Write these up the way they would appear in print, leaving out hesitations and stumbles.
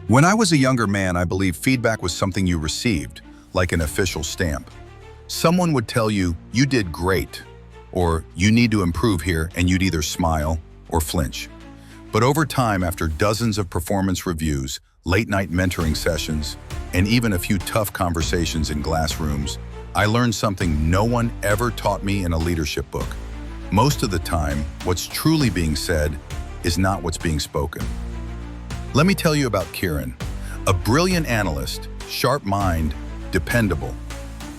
When I was a younger man, I believed feedback was something you received, like an official stamp. Someone would tell you, "You did great," or "You need to improve here," and you'd either smile or flinch. But over time, after dozens of performance reviews, late-night mentoring sessions, and even a few tough conversations in glass rooms, I learned something no one ever taught me in a leadership book. Most of the time, what's truly being said is not what's being spoken. Let me tell you about Kieran, a brilliant analyst, sharp mind, dependable.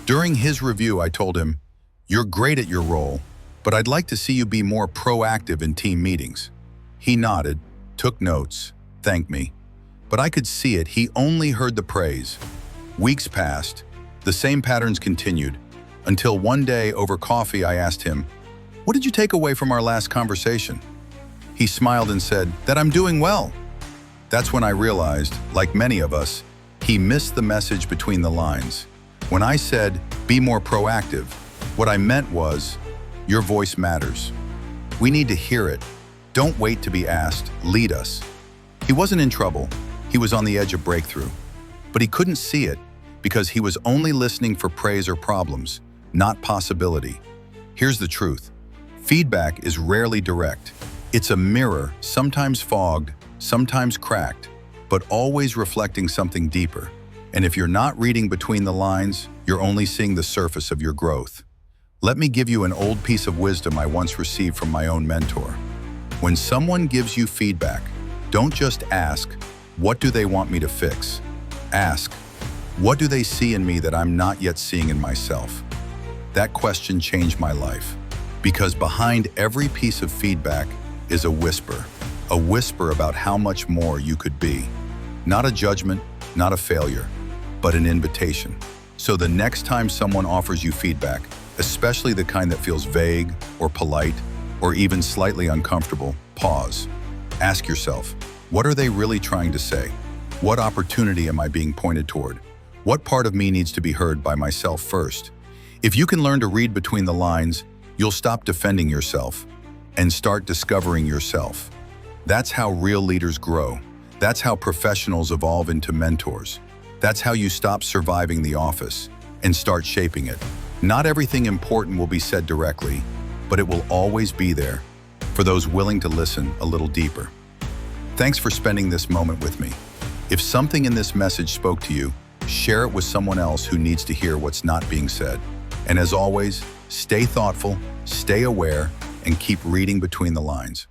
During his review, I told him, "You're great at your role, but I'd like to see you be more proactive in team meetings." He nodded, took notes, thanked me, but I could see it, he only heard the praise. Weeks passed, the same patterns continued, until one day over coffee I asked him, "What did you take away from our last conversation?" He smiled and said, "That I'm doing well." That's when I realized, like many of us, he missed the message between the lines. When I said, "Be more proactive," what I meant was, your voice matters. We need to hear it. Don't wait to be asked, lead us. He wasn't in trouble. He was on the edge of breakthrough. But he couldn't see it because he was only listening for praise or problems, not possibility. Here's the truth. Feedback is rarely direct. It's a mirror, sometimes fogged, sometimes cracked, but always reflecting something deeper. And if you're not reading between the lines, you're only seeing the surface of your growth. Let me give you an old piece of wisdom I once received from my own mentor. When someone gives you feedback, don't just ask, "What do they want me to fix?" Ask, "What do they see in me that I'm not yet seeing in myself?" That question changed my life, because behind every piece of feedback is a whisper about how much more you could be. Not a judgment, not a failure, but an invitation. So the next time someone offers you feedback, especially the kind that feels vague or polite or even slightly uncomfortable, pause. Ask yourself, what are they really trying to say? What opportunity am I being pointed toward? What part of me needs to be heard by myself first? If you can learn to read between the lines, you'll stop defending yourself and start discovering yourself. That's how real leaders grow. That's how professionals evolve into mentors. That's how you stop surviving the office and start shaping it. Not everything important will be said directly, but it will always be there for those willing to listen a little deeper. Thanks for spending this moment with me. If something in this message spoke to you, share it with someone else who needs to hear what's not being said. And as always, stay thoughtful, stay aware, and keep reading between the lines.